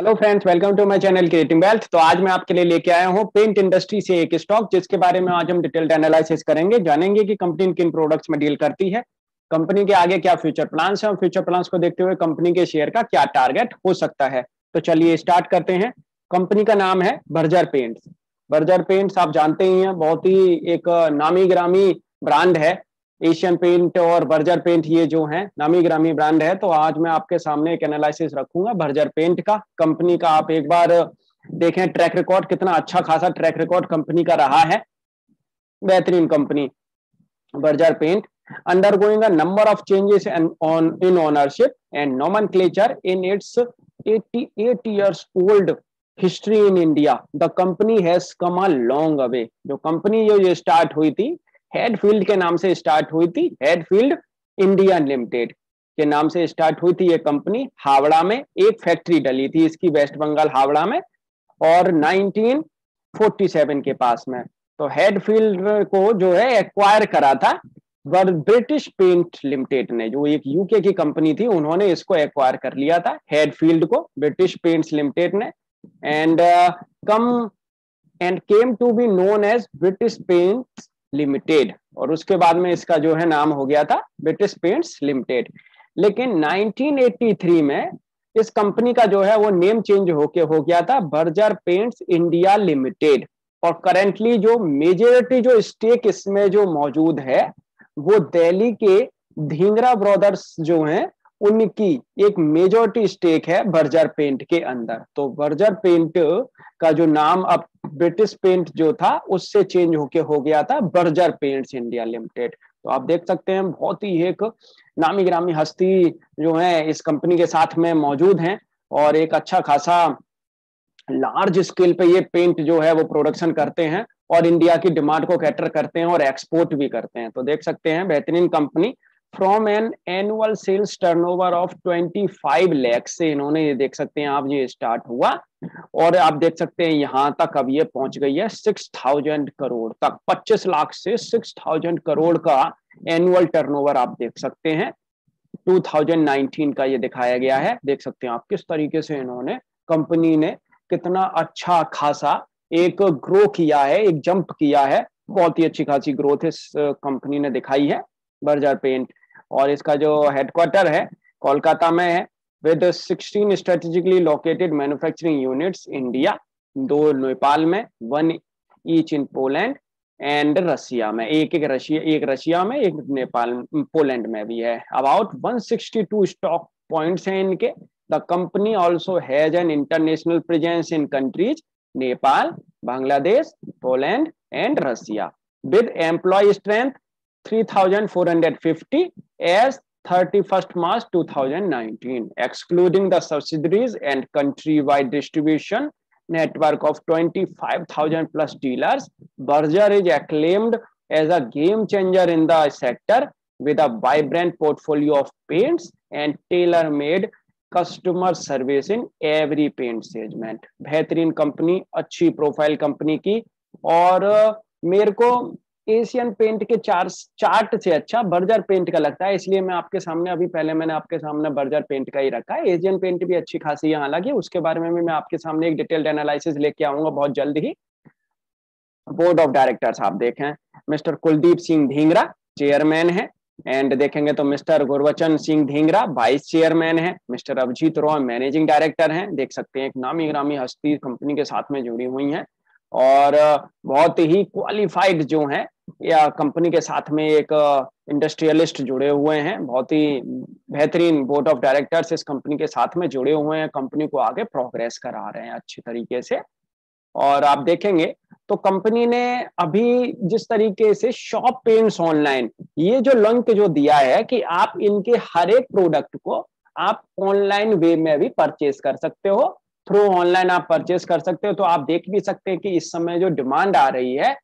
Hello friends, welcome to my channel creating wealth. तो आज मैं आपके लिए लेके आया हूँ पेंट इंडस्ट्री से एक स्टॉक जिसके बारे में आज हम डिटेल्ड एनालिसिस करेंगे, जानेंगे कि कंपनी किन प्रोडक्ट्स में डील करती है, कंपनी के आगे क्या फ्यूचर प्लान्स हैं और फ्यूचर प्लान्स को देखते हुए कंपनी के शेयर का क्या टारगेट हो सकता है। तो चलिए स्टार्ट करते हैं। कंपनी का नाम है बर्जर पेंट्स। बर्जर पेंट्स आप जानते ही हैं, बहुत ही एक नामी ग्रामी ब्रांड है। एशियन पेंट और बर्जर पेंट ये जो है नामी ग्रामी ब्रांड है। तो आज मैं आपके सामने एक एनालिसिस रखूंगा बर्जर पेंट का, कंपनी का। आप एक बार देखें ट्रैक रिकॉर्ड, कितना अच्छा खासा ट्रैक रिकॉर्ड कंपनी का रहा है। बेहतरीन company Berger paint, undergoing a number of changes in ownership and nomenclature in its 88 years old history in India. The company has come a long way. जो company ये start हुई थी, Hatfield के नाम से स्टार्ट हुई थी। हेडफील्ड इंडिया लिमिटेड के नाम से स्टार्ट हुई थी ये कंपनी। हावड़ा में एक फैक्ट्री डली थी इसकी, वेस्ट बंगाल हावड़ा में, और 1947 के पास में। तो हेडफील्ड को जो है एक्वायर करा था ब्रिटिश पेंट लिमिटेड ने, जो एक यूके की कंपनी थी, उन्होंने इसको एक्वायर कर लिया था हेडफील्ड को, ब्रिटिश पेंट्स लिमिटेड ने। And come and came to be known as British Paints Limited, और उसके बाद में इसका जो है नाम हो गया था ब्रिटिश पेंट्स लिमिटेड। लेकिन 1983 में इस कंपनी का जो है वो नेम चेंज होके हो गया था बर्जर पेंट्स इंडिया लिमिटेड। और करेंटली जो मेजोरिटी जो स्टेक इसमें जो मौजूद है वो दिल्ली के धिंगरा ब्रदर्स जो हैं उनकी एक मेजोरिटी स्टेक है बर्जर पेंट के अंदर। तो बर्जर पेंट का जो नाम अब ब्रिटिश पेंट जो था उससे चेंज होके हो गया था बर्जर पेंट्स इंडिया लिमिटेड। तो आप देख सकते हैं बहुत ही एक नामी ग्रामी हस्ती जो है इस कंपनी के साथ में मौजूद हैं, और एक अच्छा खासा लार्ज स्केल पे ये पेंट जो है वो प्रोडक्शन करते हैं और इंडिया की डिमांड को कैटर करते हैं और एक्सपोर्ट भी करते हैं। तो देख सकते हैं बेहतरीन company. From an annual sales turnover of 25 lakh से इन्होंने, ये देख सकते हैं आप, ये स्टार्ट हुआ और आप देख सकते हैं यहां तक अब ये पहुंच गई है 6000 करोड़ तक। 25 लाख से 6000 करोड़ का एनुअल टर्नओवर आप देख सकते हैं। 2019 का ये दिखाया गया है। देख सकते हैं आप किस तरीके से इन्होंने, कंपनी ने कितना अच्छा खासा एक ग्रो किया है, एक जंप किया है। बहुत ही अच्छी खासी ग्रोथ इस कंपनी ने दिखाई है बर्जर पेंट। और इसका जो हेडक्वार्टर है कोलकाता में है, with 16 strategically located manufacturing units India, 2 Nepal में, 1 each in Poland and Russia में। एक रशिया में, एक नेपाल पोलैंड में भी है। अबाउट 162 स्टॉक पॉइंट्स हैं इनके। The company also has an international presence in countries Nepal, Bangladesh, Poland and Russia, with employ strength 3450 as 31st March 2019, excluding the subsidiaries and countrywide distribution network of 25,000 plus dealers. Berger is acclaimed as a game changer in the sector with a vibrant portfolio of paints and tailor-made customer service in every paint segment. बेहतरीन company, अच्छी profile company की। और मेरे को Asian paint के chart से अच्छा Berger paint का लगता है, इसलिए मैं आपके सामने अभी पहले मैंने आपके सामने बर्जर पेंट का ही रखा है। एशियन पेंट भी अच्छी खासी है, हालांकि उसके बारे में भी मैं आपके सामने एक डिटेल्ड एनालिसिस लेके आऊंगा बहुत जल्द ही। बोर्ड ऑफ डायरेक्टर्स आप देखें, मिस्टर कुलदीप सिंह ढींगरा चेयरमैन है, एंड देखेंगे तो mister Gurbachan Singh Dhingra vice chairman है, mister Abhijit Roy managing director हैं। देख सकते हैं एक नामी ग्रामी हस्ती कंपनी के साथ में जुड़ी हुई हैं, और बहुत ही क्वालिफाइड जो हैं या कंपनी के साथ में एक इंडस्ट्रियलिस्ट जुड़े हुए हैं। बहुत ही बेहतरीन बोर्ड ऑफ डायरेक्टर्स इस कंपनी के साथ में जुड़े हुए हैं, कंपनी को आगे प्रोग्रेस करा रहे हैं अच्छी तरीके से। और आप देखेंगे तो कंपनी ने अभी जिस तरीके से शॉप पेंट्स ऑनलाइन, ये जो लिंक जो दिया है कि आप इनके हर एक प्रोडक्ट को आप ऑनलाइन वे में भी परचेज कर सकते हो, थ्रू ऑनलाइन आप परचेज कर सकते हो। तो आप देख भी सकते हैं कि इस समय जो डिमांड आ रही है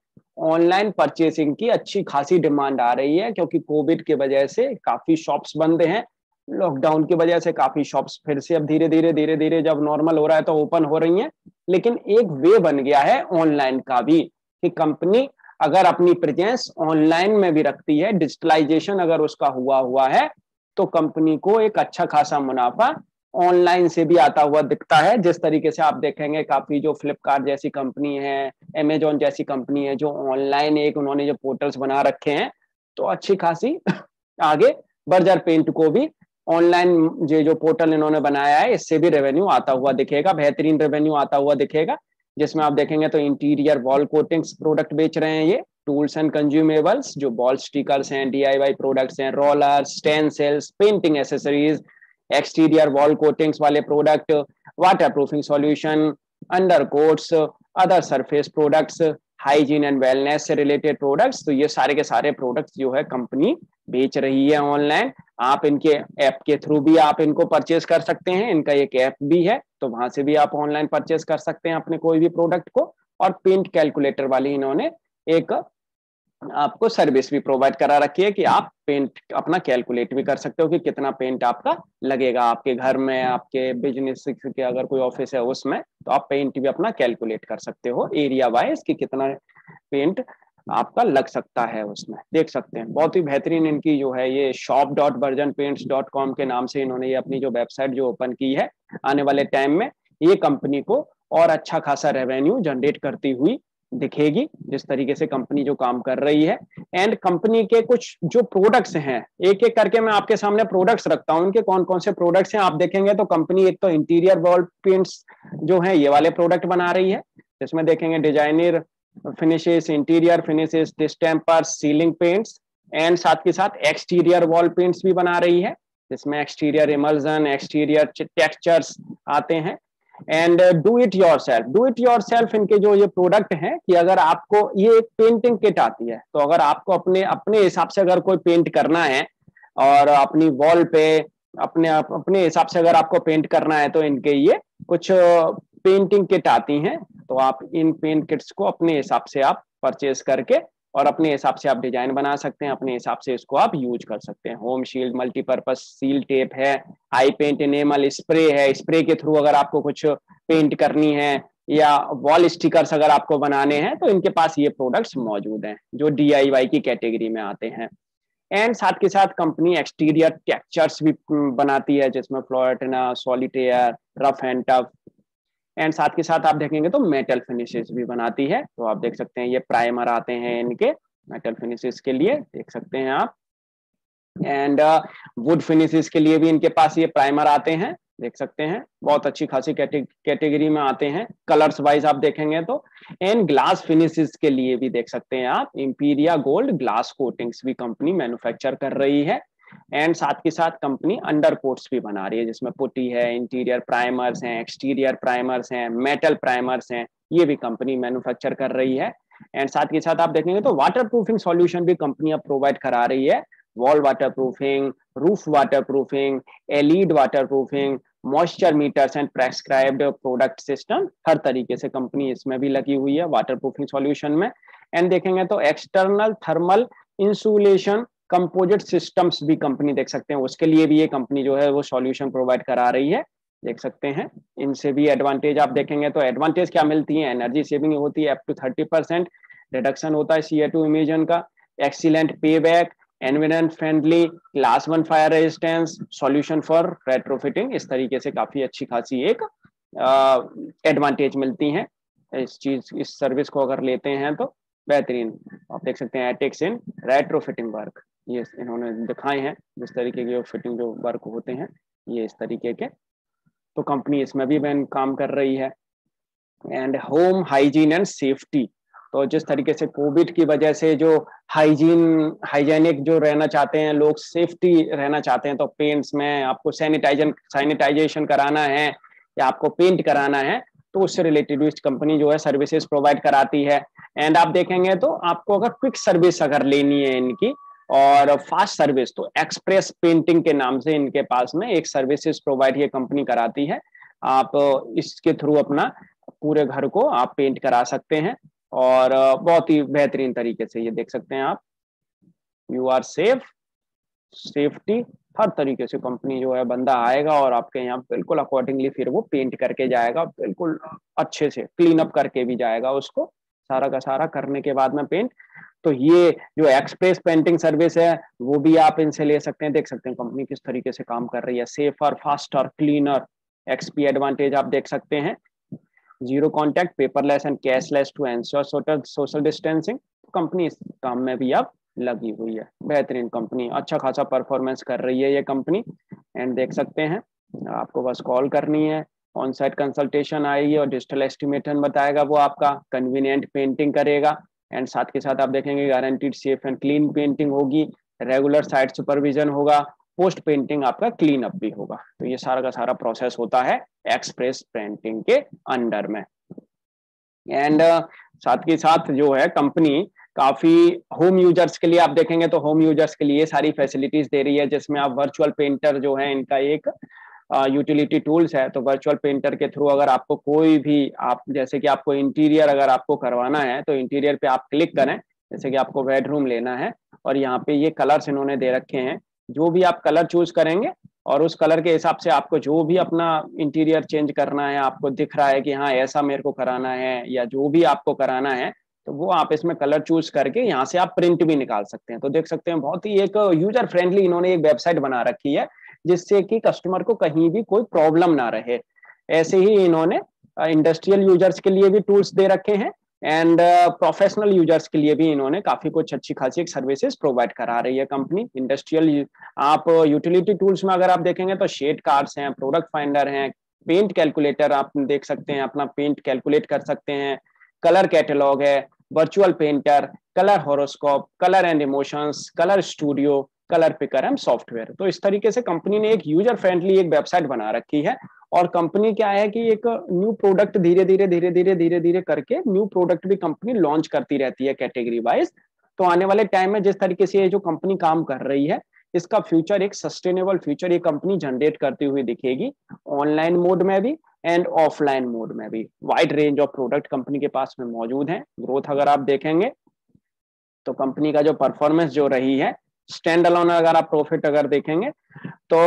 ऑनलाइन परचेसिंग की, अच्छी खासी डिमांड आ रही है, क्योंकि कोविड की वजह से काफी शॉप्स बंद हैं, लॉकडाउन की वजह से काफी शॉप्स फिर से अब धीरे धीरे जब नॉर्मल हो रहा है तो ओपन हो रही हैं। लेकिन एक वे बन गया है ऑनलाइन का भी कि कंपनी अगर अपनी प्रेजेंस ऑनलाइन में भी रखती है, डिजिटलाइजेशन अगर उसका हुआ है, तो कंपनी को एक अच्छा खासा मुनाफा ऑनलाइन से भी आता हुआ दिखता है। जिस तरीके से आप देखेंगे काफी जो फ्लिपकार्ट जैसी कंपनी है, अमेजोन जैसी कंपनी है, जो ऑनलाइन एक उन्होंने जो पोर्टल्स बना रखे हैं, तो अच्छी खासी आगे बर्जर पेंट को भी ऑनलाइन जो पोर्टल इन्होंने बनाया है, इससे भी रेवेन्यू आता हुआ दिखेगा, बेहतरीन रेवेन्यू आता हुआ दिखेगा। जिसमें आप देखेंगे तो इंटीरियर वॉल कोटिंग्स प्रोडक्ट बेच रहे हैं ये, टूल्स एंड कंज्यूमेबल्स जो बॉल स्टिकर्स हैं, डीआईवाई प्रोडक्ट्स हैं, rollers, stencils, painting accessories, exterior wall coatings वाले product, water proofing solution, under coats, other surface products, hygiene and wellness से रिलेटेड प्रोडक्ट्स। तो ये सारे के सारे प्रोडक्ट्स जो है कंपनी बेच रही है ऑनलाइन। आप इनके ऐप के थ्रू भी आप इनको परचेज कर सकते हैं, इनका एक ऐप भी है, तो वहां से भी आप ऑनलाइन परचेज कर सकते हैं अपने कोई भी प्रोडक्ट को। और पेंट कैलकुलेटर वाली इन्होंने एक आपको सर्विस भी प्रोवाइड करा रखी है कि आप पेंट अपना कैलकुलेट भी कर सकते हो कि कितना पेंट आपका लगेगा आपके घर में, आपके बिजनेस के अगर कोई ऑफिस है उसमें, तो आप पेंट भी अपना कैलकुलेट कर सकते हो एरिया वाइज कि कितना पेंट आपका लग सकता है उसमें। देख सकते हैं बहुत ही बेहतरीन इनकी जो है ये shop.virginpaints.com के नाम से इन्होंने ये अपनी जो वेबसाइट जो ओपन की है। आने वाले टाइम में ये कंपनी को और अच्छा खासा रेवेन्यू जनरेट करती हुई दिखेगी, जिस तरीके से कंपनी जो काम कर रही है। एंड कंपनी के कुछ जो प्रोडक्ट्स हैं, एक एक करके मैं आपके सामने प्रोडक्ट्स रखता हूं, उनके कौन कौन से प्रोडक्ट्स हैं आप देखेंगे तो कंपनी एक तो इंटीरियर वॉल पेंट्स जो है ये वाले प्रोडक्ट बना रही है, जिसमें देखेंगे designer finishes, interior finishes, distemper, ceiling paints, and साथ के साथ एक्सटीरियर वॉल पेंट्स भी बना रही है, जिसमें एक्सटीरियर इमल्सन, एक्सटीरियर टेक्सचर्स आते हैं। एंड डू इट योरसेल्फ इनके जो ये प्रोडक्ट हैं कि अगर आपको ये एक पेंटिंग किट आती है, तो अगर आपको अपने अपने हिसाब से अगर कोई पेंट करना है और अपनी वॉल पे अपने हिसाब से अगर आपको पेंट करना है, तो इनके ये कुछ पेंटिंग किट आती हैं, तो आप इन पेंट किट्स को अपने हिसाब से आप परचेज करके और अपने हिसाब से आप डिजाइन बना सकते हैं, अपने हिसाब से इसको आप यूज कर सकते हैं। Home shield, multipurpose seal tape है, आई पेंट इनेमल स्प्रे है, स्प्रे के थ्रू अगर आपको कुछ पेंट करनी है या वॉल स्टिकर्स अगर आपको बनाने हैं, तो इनके पास ये प्रोडक्ट्स मौजूद हैं जो डीआईवाई की कैटेगरी में आते हैं। एंड साथ के साथ कंपनी एक्सटीरियर टेक्सचर्स भी बनाती है, जिसमें Floretina, Solitaire, Rough and Tough. And साथ के साथ आप देखेंगे तो मेटल फिनिशेस भी बनाती है, तो आप देख सकते हैं ये प्राइमर आते हैं इनके मेटल फिनिशेस के लिए, देख सकते हैं आप। एंड वुड फिनिशेस के लिए भी इनके पास ये प्राइमर आते हैं, देख सकते हैं, बहुत अच्छी खासी कैटेगरी में आते हैं कलर्स वाइज आप देखेंगे तो। एंड ग्लास फिनिशेस के लिए भी देख सकते हैं आप, इंपीरिया गोल्ड ग्लास कोटिंग्स भी कंपनी मैन्युफैक्चर कर रही है। एंड साथ के साथ कंपनी अंडर कोट्स भी बना रही है, जिसमें पुटी है, इंटीरियर प्राइमर्स हैं, एक्सटीरियर प्राइमर्स हैं, मेटल प्राइमर्स हैं, ये भी कंपनी मैन्युफैक्चर कर रही है। एंड साथ के साथ आप देखेंगे तो वाटर प्रूफिंग सॉल्यूशन भी कंपनी अब प्रोवाइड करा रही है, wall water proofing, roof water proofing, allied water proofing, moisture meters and prescribed product system, हर तरीके से कंपनी इसमें भी लगी हुई है वाटर प्रूफिंग सॉल्यूशन में। एंड देखेंगे तो external thermal insulation composite systems भी कंपनी देख सकते हैं, उसके लिए भी ये कंपनी जो है वो सॉल्यूशन प्रोवाइड करा रही है, देख सकते हैं। इनसे भी एडवांटेज आप देखेंगे तो एडवांटेज क्या मिलती है, एनर्जी सेविंग होती है अप टू 30% रिडक्शन होता है CO2 इमिशन का, एक्सीलेंट पे back, environment friendly, class 1 fire resistance, solution for retrofitting, इस तरीके से काफी अच्छी खासी एक एडवांटेज मिलती है इस सर्विस को अगर लेते हैं तो बेहतरीन। आप देख सकते हैं एटेक्स इन रेट्रोफिटिंग वर्क, ये इन्होंने दिखाए हैं जिस तरीके के फिटिंग जो वर्क होते हैं ये इस तरीके के, तो कंपनी इसमें भी बैन काम कर रही है। And home hygiene and safety, तो जिस तरीके से कोविड की वजह से जो हाइजीनिक जो रहना चाहते हैं लोग, सेफ्टी रहना चाहते हैं, तो पेंट्स में आपको सैनिटाइजेशन कराना है या आपको पेंट कराना है, तो उससे रिलेटेड कंपनी जो है सर्विसेज प्रोवाइड कराती है। एंड आप देखेंगे तो आपको अगर क्विक सर्विस अगर लेनी है इनकी और फास्ट सर्विस, तो एक्सप्रेस पेंटिंग के नाम से इनके पास में एक सर्विसेज प्रोवाइड ये कंपनी कराती है। आप इसके थ्रू अपना पूरे घर को आप पेंट करा सकते हैं और बहुत ही बेहतरीन तरीके से ये देख सकते हैं आप, यू आर सेफ्टी हर तरीके से कंपनी जो है, बंदा आएगा और आपके यहाँ बिल्कुल अकॉर्डिंगली फिर वो पेंट करके जाएगा, बिल्कुल अच्छे से क्लीन अप करके भी जाएगा उसको, सारा का सारा करने के बाद में पेंट। तो ये जो एक्सप्रेस पेंटिंग सर्विस है वो भी आप इनसे ले सकते हैं। देख सकते हैं कंपनी किस तरीके से काम कर रही है, safer, faster, cleaner, XP advantage आप देख सकते हैं, zero contact, paperless and cashless to ensure social distancing. Company इस काम में भी अब लगी हुई है। बेहतरीन कंपनी, अच्छा खासा परफॉर्मेंस कर रही है ये कंपनी। एंड देख सकते हैं आपको बस कॉल करनी है, ऑन साइट कंसल्टेशन आएगी और डिजिटल एस्टिमेशन बताएगा, वो आपका कन्वीनियंट पेंटिंग करेगा। एंड साथ के साथ आप देखेंगे guaranteed safe and clean painting होगी, रेगुलर साइट सुपरविजन होगा, पोस्ट पेंटिंग आपका क्लीन अप भी होगा। तो ये सारा का सारा प्रोसेस होता है एक्सप्रेस पेंटिंग के अंडर में। एंड साथ के साथ जो है कंपनी काफी होम यूजर्स के लिए आप देखेंगे तो होम यूजर्स के लिए सारी फैसिलिटीज दे रही है, जिसमें आप वर्चुअल पेंटर जो है इनका एक यूटिलिटी टूल्स है। तो वर्चुअल पेंटर के थ्रू अगर आपको कोई भी, आप जैसे कि आपको इंटीरियर अगर आपको करवाना है तो इंटीरियर पे आप क्लिक करें, जैसे कि आपको बेडरूम लेना है और यहाँ पे ये कलर्स इन्होंने दे रखे हैं, जो भी आप कलर चूज करेंगे और उस कलर के हिसाब से आपको जो भी अपना इंटीरियर चेंज करना है, आपको दिख रहा है कि हाँ ऐसा मेरे को कराना है या जो भी आपको कराना है, तो वो आप इसमें कलर चूज करके यहाँ से आप प्रिंट भी निकाल सकते हैं। तो देख सकते हैं बहुत ही एक यूजर फ्रेंडली इन्होंने एक वेबसाइट बना रखी है, जिससे कि कस्टमर को कहीं भी कोई प्रॉब्लम ना रहे। ऐसे ही इन्होंने इंडस्ट्रियल यूजर्स के लिए भी टूल्स दे रखे हैं एंड प्रोफेशनल यूजर्स के लिए भी इन्होंने काफी कुछ अच्छी खासी सर्विसेज प्रोवाइड करा रही है कंपनी। इंडस्ट्रियल आप यूटिलिटी टूल्स में अगर आप देखेंगे तो शेड कार्ड्स हैं, प्रोडक्ट फाइंडर हैं, पेंट कैलकुलेटर आप देख सकते हैं, अपना पेंट कैलकुलेट कर सकते हैं, कलर कैटलॉग है, virtual painter, colour horoscope, colour and emotions, colour studio, colour picker and software. तो इस तरीके से कंपनी ने एक यूजर फ्रेंडली एक वेबसाइट बना रखी है। और कंपनी क्या है कि एक न्यू प्रोडक्ट धीरे धीरे करके न्यू प्रोडक्ट भी कंपनी लॉन्च करती रहती है कैटेगरी वाइज। तो आने वाले टाइम में जिस तरीके से ये जो कंपनी काम कर रही है, इसका फ्यूचर एक सस्टेनेबल फ्यूचर ये कंपनी जनरेट करती हुई दिखेगी, ऑनलाइन मोड में भी एंड ऑफलाइन मोड में भी। Wide range of product company के पास में मौजूद है। ग्रोथ अगर आप देखेंगे तो कंपनी का जो परफॉर्मेंस जो रही है, स्टैंड अलोन अगर आप प्रॉफिट अगर देखेंगे तो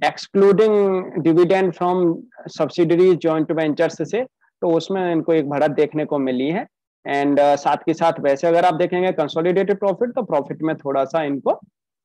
excluding dividend from subsidiary joint ventures से, तो उसमें इनको एक बढ़त देखने को मिली है। एंड साथ के साथ वैसे अगर आप देखेंगे कंसोलिडेटेड प्रॉफिट, तो प्रॉफिट में थोड़ा सा इनको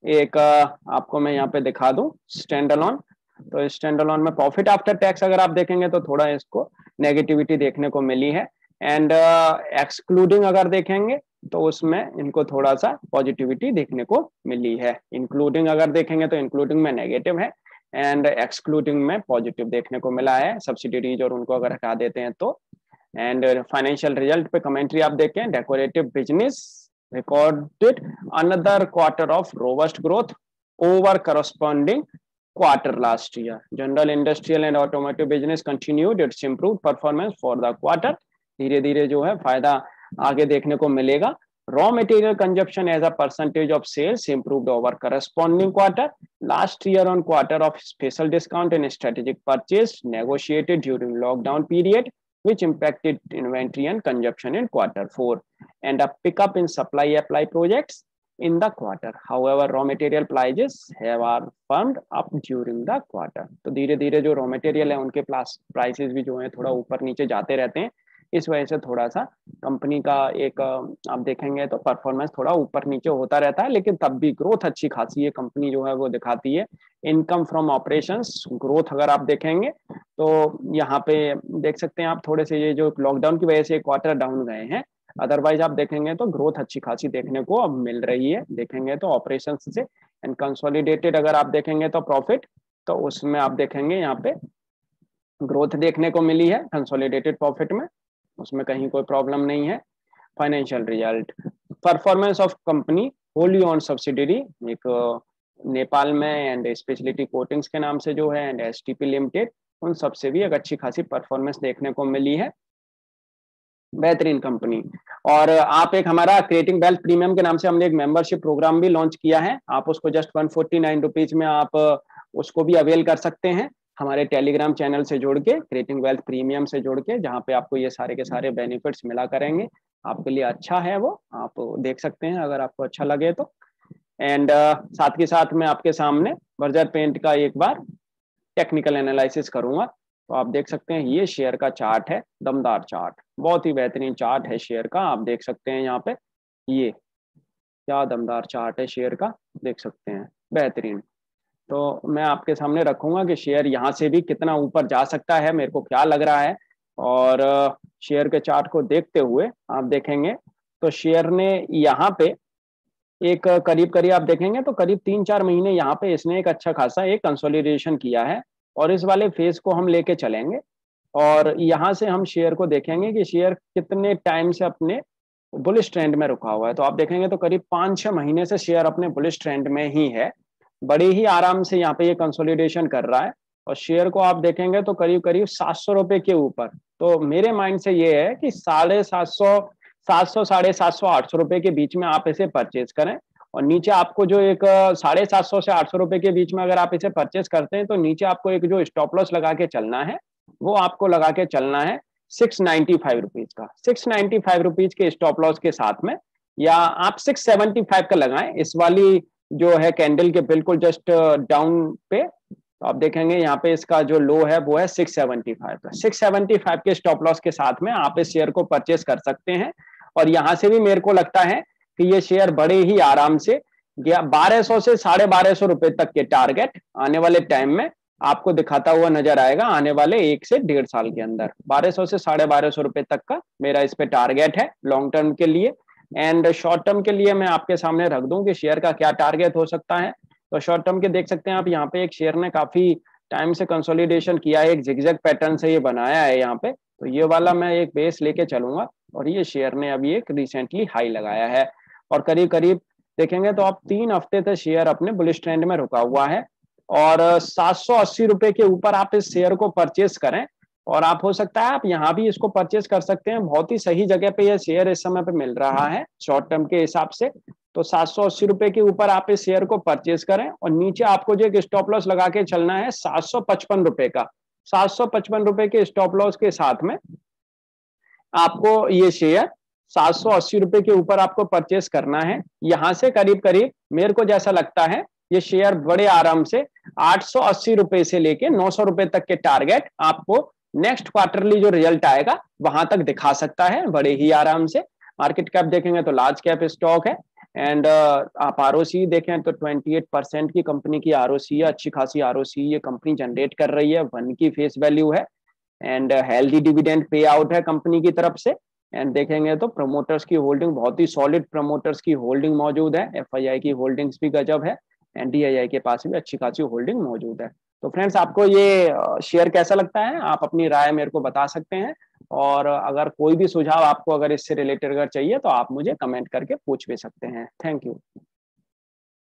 एक आपको मैं यहाँ पे दिखा दूं स्टैंड अलोन। तो स्टैंड अलोन में प्रॉफिट आफ्टर टैक्स अगर आप देखेंगे तो थोड़ा इसको नेगेटिविटी देखने को मिली है। एंड एक्सक्लूडिंग अगर देखेंगे तो उसमें इनको थोड़ा सा पॉजिटिविटी देखने को मिली है। इंक्लूडिंग अगर देखेंगे तो इंक्लूडिंग में नेगेटिव है एंड एक्सक्लूडिंग में पॉजिटिव देखने को मिला है सब्सिडीज और उनको अगर हटा देते हैं तो। एंड फाइनेंशियल रिजल्ट पे कमेंट्री आप देखें, decorative business recorded another quarter of robust growth over corresponding quarter last year. General industrial and automotive business continued its improved performance for the quarter. धीरे धीरे जो है फायदा आगे देखने को मिलेगा। Raw material consumption as a percentage of sales improved over corresponding quarter last year on quarter of special discount and strategic purchase negotiated during lockdown period, which impacted inventory and consumption in Q4, and a pickup in supply apply projects in the quarter. However, raw material prices have firmed up during the quarter. तो धीरे धीरे जो raw material है उनके prices भी जो है थोड़ा ऊपर नीचे जाते रहते हैं। इस वजह से थोड़ा सा कंपनी का एक आप देखेंगे तो परफॉर्मेंस थोड़ा ऊपर नीचे होता रहता है, लेकिन तब भी ग्रोथ अच्छी खासी ये कंपनी जो है वो दिखाती है। इनकम फ्रॉम ऑपरेशंस ग्रोथ अगर आप देखेंगे तो यहाँ पे देख सकते हैं आप, थोड़े से ये जो लॉकडाउन की वजह से क्वार्टर डाउन गए हैं, अदरवाइज आप देखेंगे तो ग्रोथ अच्छी खासी देखने को अब मिल रही है। देखेंगे तो ऑपरेशन से एंड कंसोलिडेटेड अगर आप देखेंगे तो प्रॉफिट, तो उसमें आप देखेंगे यहाँ पे ग्रोथ देखने को मिली है कंसोलिडेटेड प्रॉफिट में, उसमें कहीं कोई प्रॉब्लम नहीं है। Financial result, performance of company wholly owned subsidiary एक नेपाल में एंड स्पेशलिटी कोटिंग्स के नाम से जो है एंड एसटीपी लिमिटेड, उन सबसे भी एक अच्छी खासी परफॉर्मेंस देखने को मिली है। बेहतरीन कंपनी। और आप एक हमारा क्रिएटिंग वेल्थ प्रीमियम के नाम से हमने एक मेंबरशिप प्रोग्राम भी लॉन्च किया है, आप उसको जस्ट 149 रुपीज में आप उसको भी अवेल कर सकते हैं हमारे टेलीग्राम चैनल से जुड़ के, क्रिएटिंग वेल्थ प्रीमियम से जुड़ के, जहाँ पे आपको ये सारे के सारे बेनिफिट्स मिला करेंगे। आपके लिए अच्छा है वो, आप देख सकते हैं अगर आपको अच्छा लगे तो। एंड साथ के साथ मैं आपके सामने बर्जर पेंट का एक बार टेक्निकल एनालिसिस करूंगा। तो आप देख सकते हैं ये शेयर का चार्ट है, दमदार चार्ट, बहुत ही बेहतरीन चार्ट है शेयर का। आप देख सकते हैं यहाँ पे ये क्या दमदार चार्ट है शेयर का, देख सकते हैं, बेहतरीन। तो मैं आपके सामने रखूंगा कि शेयर यहाँ से भी कितना ऊपर जा सकता है, मेरे को क्या लग रहा है। और शेयर के चार्ट को देखते हुए आप देखेंगे तो शेयर ने यहाँ पे एक करीब करीब आप देखेंगे तो करीब 3-4 महीने यहाँ पे इसने एक अच्छा खासा एक कंसोलिडेशन किया है। और इस वाले फेज को हम लेके चलेंगे और यहाँ से हम शेयर को देखेंगे कि शेयर कितने टाइम से अपने बुलिश ट्रेंड में रुका हुआ है। तो आप देखेंगे तो करीब 5-6 महीने से शेयर अपने बुलिश ट्रेंड में ही है, बड़े ही आराम से यहाँ पे ये कंसोलिडेशन कर रहा है। और शेयर को आप देखेंगे तो करीब करीब 700 रुपए के ऊपर। तो मेरे माइंड से ये है कि 750, 700, 750, 800 रुपए के बीच में आप इसे परचेज करें। और नीचे आपको जो एक 750 से 800 रुपए के बीच में अगर आप इसे परचेज करते हैं तो नीचे आपको एक जो स्टॉप लॉस लगा के चलना है वो आपको लगा के चलना है 695 रुपीज का। 695 रुपीज के स्टॉप लॉस के साथ में, या आप 675 का लगाएं इस वाली जो है कैंडल के बिल्कुल जस्ट डाउन पे। तो आप देखेंगे यहाँ पे इसका जो लो है वो है 675 का। 675 के स्टॉप लॉस के साथ में आप इस शेयर को परचेस कर सकते हैं। और यहाँ से भी मेरे को लगता है कि ये शेयर बड़े ही आराम से 1200 से 1250 रुपए तक के टारगेट आने वाले टाइम में आपको दिखाता हुआ नजर आएगा। आने वाले 1 से 1.5 साल के अंदर 1200 से 1250 रुपए तक का मेरा इस पे टारगेट है लॉन्ग टर्म के लिए। एंड शॉर्ट टर्म के लिए मैं आपके सामने रख दूं कि शेयर का क्या टारगेट हो सकता है। तो शॉर्ट टर्म के देख सकते हैं आप, यहाँ पे एक शेयर ने काफी टाइम से कंसोलिडेशन किया है, एक जिगजैग पैटर्न से ये बनाया है यहाँ पे। तो ये वाला मैं एक बेस लेके चलूंगा और ये शेयर ने अभी एक रिसेंटली हाई लगाया है। और करीब करीब देखेंगे तो आप 3 हफ्ते से शेयर अपने बुलिश ट्रेंड में रुका हुआ है। और 780 रुपए के ऊपर आप इस शेयर को परचेस करें और आप हो सकता है आप यहाँ भी इसको परचेस कर सकते हैं। बहुत ही सही जगह पे यह शेयर इस समय पे मिल रहा है शॉर्ट टर्म के हिसाब से। तो 780 रुपए के ऊपर आप इस शेयर को परचेस करें और नीचे आपको जो एक स्टॉप लॉस लगा के चलना है 755 रुपए का। 755 रुपए के स्टॉप लॉस के साथ में आपको ये शेयर 780 रुपए के ऊपर आपको परचेस करना है। यहां से करीब करीब मेरे को जैसा लगता है ये शेयर बड़े आराम से 880 रुपए से लेके 900 रुपए तक के टारगेट आपको नेक्स्ट क्वार्टरली जो रिजल्ट आएगा वहां तक दिखा सकता है बड़े ही आराम से। मार्केट कैप देखेंगे तो लार्ज कैप स्टॉक है। एंड आप आरओसी देखें तो 28% की कंपनी की आरओसी है, अच्छी खासी आरओसी ये कंपनी जनरेट कर रही है, 1 की फेस वैल्यू है। And healthy dividend pay out है कंपनी की तरफ से। एंड देखेंगे तो प्रमोटर्स की होल्डिंग बहुत ही सॉलिड प्रमोटर्स की होल्डिंग मौजूद है, एफआईआई की होल्डिंग्स भी गजब है, एंड डीआईआई के पास भी अच्छी खासी होल्डिंग मौजूद है। तो फ्रेंड्स आपको ये शेयर कैसा लगता है, आप अपनी राय मेरे को बता सकते हैं। और अगर कोई भी सुझाव आपको अगर इससे रिलेटेड अगर चाहिए तो आप मुझे कमेंट करके पूछ भी सकते हैं। Thank you.